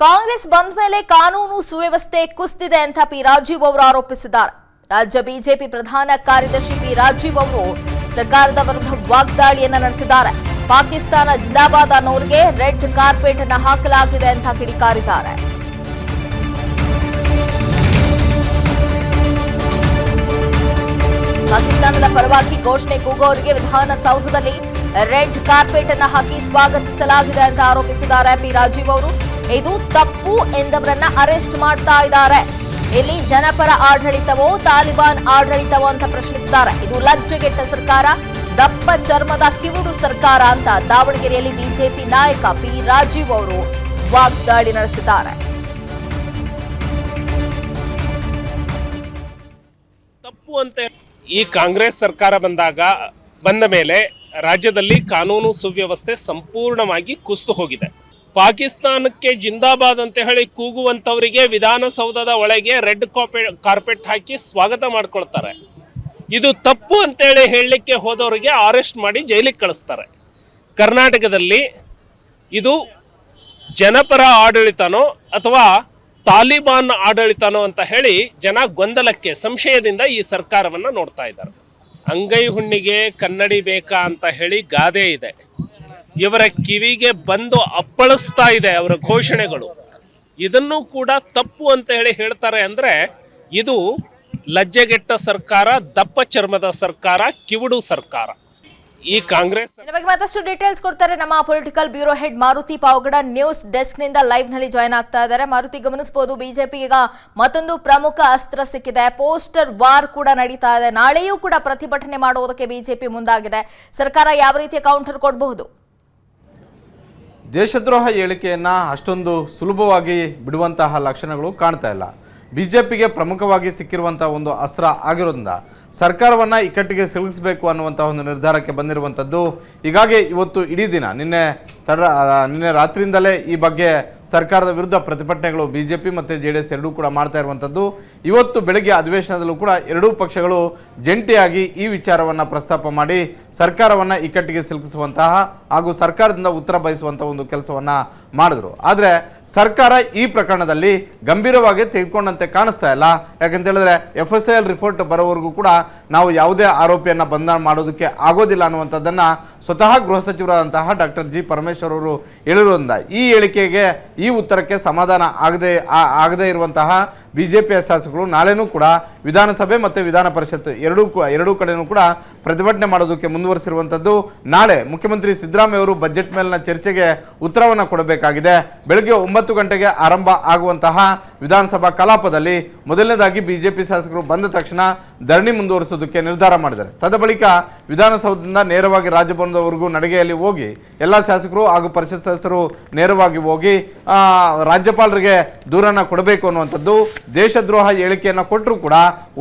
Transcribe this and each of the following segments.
ಕಾಂಗ್ರೆಸ್ ಬಂದ ಮೇಲೆ ಕಾನೂನು ಸುವ್ಯವಸ್ಥೆ ಕುಸಿದಿದೆ ಅಂತ ಪಿ ರಾಜೀವ್ ಅವರು ಆರೋಪಿಸಿದ್ದಾರೆ. ರಾಜ್ಯ ಬಿಜೆಪಿ ಪ್ರಧಾನ ಕಾರ್ಯದರ್ಶಿ ಪಿ ರಾಜೀವ್ ಅವರು ಸರ್ಕಾರದ ವಿರುದ್ಧ ವಾಗ್ದಾಳಿಯನ್ನ ನಡೆಸಿದ್ದಾರೆ. ಪಾಕಿಸ್ತಾನ ಜಿಂದಾಬಾದ್ ಅನ್ನೋರಿಗೆ ರೆಡ್ ಕಾರ್ಪೆಟ್ ಅನ್ನು ಹಾಕಲಾಗಿದೆ ಅಂತ ಕಿಡಿಕಾರಿದ್ದಾರೆ. ಪಾಕಿಸ್ತಾನದ ಪರವಾಗಿ ಘೋಷಣೆ ಕೂಗೋರಿಗೆ ವಿಧಾನಸೌಧದಲ್ಲಿ ರೆಡ್ ಕಾರ್ಪೆಟ್ ಅನ್ನು ಹಾಕಿ ಸ್ವಾಗತಿಸಲಾಗಿದೆ ಅಂತ ಆರೋಪಿಸಿದ್ದಾರೆ ಪಿ ರಾಜೀವ್ ಅವರು. ಇದು ತಪ್ಪು ಎಂದವರನ್ನ ಅರೆಸ್ಟ್ ಮಾಡ್ತಾ ಇದ್ದಾರೆ. ಇಲ್ಲಿ ಜನಪರ ಆಡಳಿತವೋ ತಾಲಿಬಾನ್ ಆಡಳಿತವೋ ಅಂತ ಪ್ರಶ್ನಿಸಿದ್ದಾರೆ. ಇದು ಲಜ್ಜೆಗೆಟ್ಟ ಸರ್ಕಾರ, ದಪ್ಪ ಚರ್ಮದ ಕಿವುಡು ಸರ್ಕಾರ ಅಂತ ದಾವಣಗೆರೆಯಲ್ಲಿ ಬಿಜೆಪಿ ನಾಯಕ ಪಿ ರಾಜೀವ್ ಅವರು ವಾಗ್ದಾಳಿ ನಡೆಸಿದ್ದಾರೆ. ತಪ್ಪು ಅಂತ ಈ ಕಾಂಗ್ರೆಸ್ ಸರ್ಕಾರ ಬಂದ ಮೇಲೆ ರಾಜ್ಯದಲ್ಲಿ ಕಾನೂನು ಸುವ್ಯವಸ್ಥೆ ಸಂಪೂರ್ಣವಾಗಿ ಕುಸಿದು ಹೋಗಿದೆ. ಪಾಕಿಸ್ತಾನಕ್ಕೆ ಜಿಂದಾಬಾದ್ ಅಂತ ಹೇಳಿ ಕೂಗುವಂತವರಿಗೆ ವಿಧಾನಸೌಧದ ಒಳಗೆ ರೆಡ್ ಕಾರ್ಪೆಟ್ ಹಾಕಿ ಸ್ವಾಗತ ಮಾಡ್ಕೊಳ್ತಾರೆ. ಇದು ತಪ್ಪು ಅಂತೇಳಿ ಹೇಳಲಿಕ್ಕೆ ಹೋದವರಿಗೆ ಅರೆಸ್ಟ್ ಮಾಡಿ ಜೈಲಿಗೆ ಕಳಿಸ್ತಾರೆ. ಕರ್ನಾಟಕದಲ್ಲಿ ಇದು ಜನಪರ ಆಡಳಿತನೋ ಅಥವಾ ತಾಲಿಬಾನ್ ಆಡಳಿತನೋ ಅಂತ ಹೇಳಿ ಜನ ಗೊಂದಲಕ್ಕೆ ಸಂಶಯದಿಂದ ಈ ಸರ್ಕಾರವನ್ನ ನೋಡ್ತಾ ಇದ್ದಾರೆ. ಅಂಗೈ ಹುಣ್ಣಿಗೆ ಕನ್ನಡಿ ಬೇಕಾ ಅಂತ ಹೇಳಿ ಗಾದೆ ಇದೆ. ಇವರ ಕಿವಿಗೆ ಬಂದು ಅಪ್ಪಳಿಸ್ತಾ ಇದೆ ಅವರ ಘೋಷಣೆಗಳು. ಇದನ್ನು ಕೂಡ ತಪ್ಪು ಅಂತ ಹೇಳಿ ಹೇಳ್ತಾರೆ. ಅಂದ್ರೆ ಇದು ಲಜ್ಜೆಗೆಟ್ಟ ಸರ್ಕಾರ, ದಪ್ಪ ಚರ್ಮದ ಸರ್ಕಾರ, ಕಿವುಡು ಸರ್ಕಾರ. ಈ ಕಾಂಗ್ರೆಸ್ ಬಗ್ಗೆ ಮತ್ತಷ್ಟು ಡೀಟೇಲ್ಸ್ ಕೊಡ್ತಾರೆ ನಮ್ಮ political bureau head Maruti Pavagada. News desk ನಿಂದ ಲೈವ್ ನಲ್ಲಿ ಜಾಯ್ನ್ ಆಗ್ತಾ ಇದ್ದಾರೆ. ಮಾರುತಿ, ಗಮನಿಸಬಹುದು ಬಿಜೆಪಿ ಈಗ ಮತ್ತೊಂದು ಪ್ರಮುಖ ಅಸ್ತ್ರ ಸಿಕ್ಕಿದೆ. ಪೋಸ್ಟರ್ ವಾರ್ ಕೂಡ ನಡೀತಾ ಇದೆ. ನಾಳೆಯೂ ಕೂಡ ಪ್ರತಿಭಟನೆ ಮಾಡುವುದಕ್ಕೆ ಬಿಜೆಪಿ ಮುಂದಾಗಿದೆ. ಸರ್ಕಾರ ಯಾವ ರೀತಿಯ ಕೌಂಟರ್ ಕೊಡಬಹುದು? ದೇಶದ್ರೋಹ ಹೇಳಿಕೆಯನ್ನು ಅಷ್ಟೊಂದು ಸುಲಭವಾಗಿ ಬಿಡುವಂತಹ ಲಕ್ಷಣಗಳು ಕಾಣ್ತಾ ಇಲ್ಲ. ಬಿಜೆಪಿಗೆ ಪ್ರಮುಖವಾಗಿ ಸಿಕ್ಕಿರುವಂಥ ಒಂದು ಅಸ್ತ್ರ ಆಗಿರೋದ್ರಿಂದ ಸರ್ಕಾರವನ್ನು ಇಕ್ಕಟ್ಟಿಗೆ ಸಿಲುಕಿಸಬೇಕು ಅನ್ನುವಂಥ ಒಂದು ನಿರ್ಧಾರಕ್ಕೆ ಬಂದಿರುವಂಥದ್ದು. ಹೀಗಾಗಿ ಇವತ್ತು ಇಡೀ ದಿನ ನಿನ್ನೆ ರಾತ್ರಿಯಿಂದಲೇ ಈ ಬಗ್ಗೆ ಸರ್ಕಾರದ ವಿರುದ್ಧ ಪ್ರತಿಭಟನೆಗಳು ಬಿಜೆಪಿ ಮತ್ತು JDS ಎರಡೂ ಕೂಡ ಮಾಡ್ತಾ ಇರುವಂಥದ್ದು. ಇವತ್ತು ಬೆಳಗ್ಗೆ ಅಧಿವೇಶನದಲ್ಲೂ ಕೂಡ ಎರಡೂ ಪಕ್ಷಗಳು ಜಂಟಿಯಾಗಿ ಈ ವಿಚಾರವನ್ನು ಪ್ರಸ್ತಾಪ ಮಾಡಿ ಸರ್ಕಾರವನ್ನು ಇಕ್ಕಟ್ಟಿಗೆ ಸಿಲುಕಿಸುವಂತಹ ಹಾಗೂ ಸರ್ಕಾರದಿಂದ ಉತ್ತರ ಬಯಸುವಂಥ ಒಂದು ಕೆಲಸವನ್ನು ಮಾಡಿದ್ರು. ಆದರೆ ಸರ್ಕಾರ ಈ ಪ್ರಕರಣದಲ್ಲಿ ಗಂಭೀರವಾಗಿ ತೆಗೆದುಕೊಂಡಂತೆ ಕಾಣಿಸ್ತಾ ಇಲ್ಲ. ಯಾಕಂತ ಹೇಳಿದ್ರೆ FSIL ರಿಪೋರ್ಟ್ ಬರೋವರೆಗೂ ಕೂಡ ನಾವು ಯಾವುದೇ ಆರೋಪಿಯನ್ನು ಬಂಧನ ಮಾಡೋದಕ್ಕೆ ಆಗೋದಿಲ್ಲ ಅನ್ನುವಂಥದ್ದನ್ನು ಸ್ವತಃ ಗೃಹ ಸಚಿವರಾದಂತಹ ಡಾಕ್ಟರ್ G. ಪರಮೇಶ್ವರ್ ಅವರು ಹೇಳಿರೋದ್ರಿಂದ ಈ ಹೇಳಿಕೆಗೆ, ಈ ಉತ್ತರಕ್ಕೆ ಸಮಾಧಾನ ಆಗದೇ ಇರುವಂತಹ ಬಿಜೆಪಿಯ ಶಾಸಕರು ನಾಳೆನೂ ಕೂಡ ವಿಧಾನಸಭೆ ಮತ್ತು ವಿಧಾನ ಪರಿಷತ್ ಎರಡೂ ಕಡೆನೂ ಕೂಡ ಪ್ರತಿಭಟನೆ ಮಾಡೋದಕ್ಕೆ ಮುಂದುವರಿಸಿರುವಂಥದ್ದು. ನಾಳೆ ಮುಖ್ಯಮಂತ್ರಿ ಸಿದ್ದರಾಮಯ್ಯ ಅವರು ಬಜೆಟ್ ಮೇಲಿನ ಚರ್ಚೆಗೆ ಉತ್ತರವನ್ನು ಕೊಡಬೇಕಾಗಿದೆ. ಬೆಳಗ್ಗೆ 9 ಗಂಟೆಗೆ ಆರಂಭ ಆಗುವಂತಹ ವಿಧಾನಸಭಾ ಕಲಾಪದಲ್ಲಿ ಮೊದಲನೇದಾಗಿ ಬಿಜೆಪಿ ಶಾಸಕರು ಬಂದ ತಕ್ಷಣ ಧರಣಿ ಮುಂದುವರಿಸೋದಕ್ಕೆ ನಿರ್ಧಾರ ಮಾಡಿದ್ದಾರೆ. ತದಬಳಿಕ ವಿಧಾನಸೌಧದಿಂದ ನೇರವಾಗಿ ರಾಜಭವನದವರೆಗೂ ನಡಿಗೆಯಲ್ಲಿ ಹೋಗಿ ಎಲ್ಲ ಶಾಸಕರು ಹಾಗೂ ಪರಿಷತ್ ಸದಸ್ಯರು ನೇರವಾಗಿ ಹೋಗಿ ರಾಜ್ಯಪಾಲರಿಗೆ ದೂರನ್ನು ಕೊಡಬೇಕು ಅನ್ನುವಂಥದ್ದು. ದೇಶದ್ರೋಹ ಹೇಳಿಕೆಯನ್ನು ಕೊಟ್ಟರೂ ಕೂಡ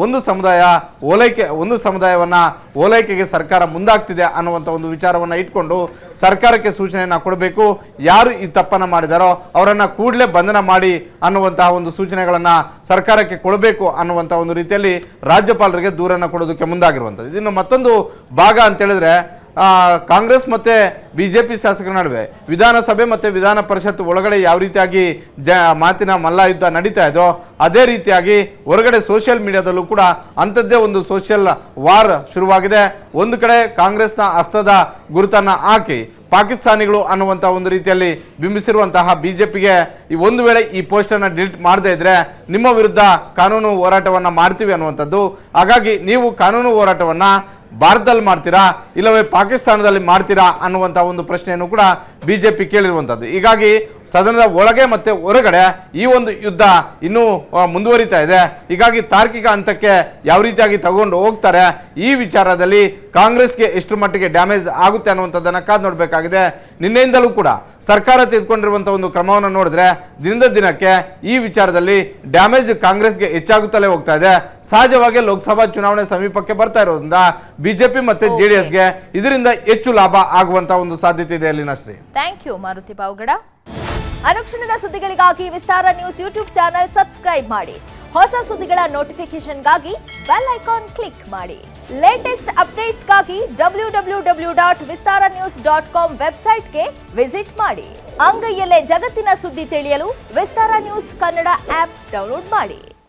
ಒಂದು ಸಮುದಾಯವನ್ನು ಓಲೈಕೆಗೆ ಸರ್ಕಾರ ಮುಂದಾಗ್ತಿದೆ ಅನ್ನುವಂಥ ಒಂದು ವಿಚಾರವನ್ನು ಇಟ್ಕೊಂಡು ಸರ್ಕಾರಕ್ಕೆ ಸೂಚನೆಯನ್ನು ಕೊಡಬೇಕು. ಯಾರು ಈ ತಪ್ಪನ್ನು ಮಾಡಿದಾರೋ ಅವರನ್ನು ಕೂಡಲೇ ಬಂಧನ ಮಾಡಿ ಅನ್ನುವಂತಹ ಒಂದು ಸೂಚನೆಗಳನ್ನು ಸರ್ಕಾರಕ್ಕೆ ಕೊಡಬೇಕು ಅನ್ನುವಂಥ ಒಂದು ರೀತಿಯಲ್ಲಿ ರಾಜ್ಯಪಾಲರಿಗೆ ದೂರನ್ನು ಕೊಡೋದಕ್ಕೆ ಮುಂದಾಗಿರುವಂಥದ್ದು. ಇದನ್ನು ಮತ್ತೊಂದು ಭಾಗ ಅಂತೇಳಿದ್ರೆ ಕಾಂಗ್ರೆಸ್ ಮತ್ತು ಬಿಜೆಪಿ ಶಾಸಕರ ನಡುವೆ ವಿಧಾನಸಭೆ ಮತ್ತು ವಿಧಾನ ಪರಿಷತ್ ಒಳಗಡೆ ಯಾವ ರೀತಿಯಾಗಿ ಮಾತಿನ ಮಲ್ಲಯುದ್ಧ ನಡೀತಾ ಇದೋ ಅದೇ ರೀತಿಯಾಗಿ ಹೊರಗಡೆ ಸೋಷಿಯಲ್ ಮೀಡಿಯಾದಲ್ಲೂ ಕೂಡ ಅಂಥದ್ದೇ ಒಂದು ಸೋಷಿಯಲ್ ವಾರ್ ಶುರುವಾಗಿದೆ. ಒಂದು ಕಡೆ ಕಾಂಗ್ರೆಸ್ನ ಹಸ್ತದ ಗುರುತನ್ನು ಹಾಕಿ ಪಾಕಿಸ್ತಾನಿಗಳು ಅನ್ನುವಂಥ ಒಂದು ರೀತಿಯಲ್ಲಿ ಬಿಂಬಿಸಿರುವಂತಹ ಬಿಜೆಪಿಗೆ ಒಂದು ವೇಳೆ ಈ ಪೋಸ್ಟನ್ನು ಡಿಲೀಟ್ ಮಾಡದೇ ಇದ್ದರೆ ನಿಮ್ಮ ವಿರುದ್ಧ ಕಾನೂನು ಹೋರಾಟವನ್ನು ಮಾಡ್ತೀವಿ ಅನ್ನುವಂಥದ್ದು. ಹಾಗಾಗಿ ನೀವು ಕಾನೂನು ಹೋರಾಟವನ್ನು ಭಾರತದಲ್ಲಿ ಮಾಡ್ತೀರಾ ಇಲ್ಲವೇ ಪಾಕಿಸ್ತಾನದಲ್ಲಿ ಮಾಡ್ತೀರಾ ಅನ್ನುವಂಥ ಒಂದು ಪ್ರಶ್ನೆಯನ್ನು ಕೂಡ ಬಿಜೆಪಿ ಕೇಳಿರುವಂಥದ್ದು. ಹೀಗಾಗಿ ಸದನದ ಒಳಗೆ ಮತ್ತು ಹೊರಗಡೆ ಈ ಒಂದು ಯುದ್ಧ ಇನ್ನೂ ಮುಂದುವರಿತಾ ಇದೆ. ಹೀಗಾಗಿ ತಾರ್ಕಿಕ ಹಂತಕ್ಕೆ ಯಾವ ರೀತಿಯಾಗಿ ತಗೊಂಡು ಹೋಗ್ತಾರೆ, ಈ ವಿಚಾರದಲ್ಲಿ ಕಾಂಗ್ರೆಸ್ಗೆ ಎಷ್ಟು ಮಟ್ಟಿಗೆ ಡ್ಯಾಮೇಜ್ ಆಗುತ್ತೆ ಅನ್ನುವಂಥದ್ದನ್ನು ಕಾದು ನೋಡಬೇಕಾಗಿದೆ. ನಿನ್ನೆಯಿಂದಲೂ ಕೂಡ ಸರ್ಕಾರ ತೆಗೆದುಕೊಂಡಿರುವಂಥ ಒಂದು ಕ್ರಮವನ್ನು ನೋಡಿದ್ರೆ ದಿನದ ದಿನಕ್ಕೆ ಈ ವಿಚಾರದಲ್ಲಿ ಡ್ಯಾಮೇಜ್ ಕಾಂಗ್ರೆಸ್ಗೆ ಹೆಚ್ಚಾಗುತ್ತಲೇ ಹೋಗ್ತಾ ಇದೆ. ಸಹಜವಾಗಿ ಲೋಕಸಭಾ ಚುನಾವಣೆ ಸಮೀಪಕ್ಕೆ ಬರ್ತಾ ಇರೋದ್ರಿಂದ ಬಿಜೆಪಿ ಮತ್ತು JDSಗೆ ಇದರಿಂದ ಹೆಚ್ಚು ಲಾಭ ಆಗುವಂತ ಒಂದು ಸಾಧ್ಯತೆ ಇದೆ. ಅಲ್ಲಿನ ಶ್ರೀ, ಥ್ಯಾಂಕ್ ಯು ಮಾರುತಿ ಪಾವಗಡ. ಅನುಕ್ಷಣದ ಸುದ್ದಿಗಳಿಗಾಗಿ ವಿಸ್ತಾರ ನ್ಯೂಸ್ ಯೂಟ್ಯೂಬ್ ಚಾನೆಲ್ ಸಬ್ಸ್ಕ್ರೈಬ್ ಮಾಡಿ. ಹೊಸ ಸುದ್ದಿಗಳ ನೋಟಿಫಿಕೇಶನ್ಗಾಗಿ ಬೆಲ್ ಐಕಾನ್ ಕ್ಲಿಕ್ ಮಾಡಿ. ಲೇಟೆಸ್ಟ್ ಅಪ್ಡೇಟ್ಸ್ಗಾಗಿ www.vistaranews.com ವೆಬ್ಸೈಟ್ಗೆ ವಿಸಿಟ್ ಮಾಡಿ. ಅಂಗೈಯಲ್ಲೇ ಜಗತ್ತಿನ ಸುದ್ದಿ ತಿಳಿಯಲು ವಿಸ್ತಾರ ನ್ಯೂಸ್ ಕನ್ನಡ ಆಪ್ ಡೌನ್ಲೋಡ್ ಮಾಡಿ.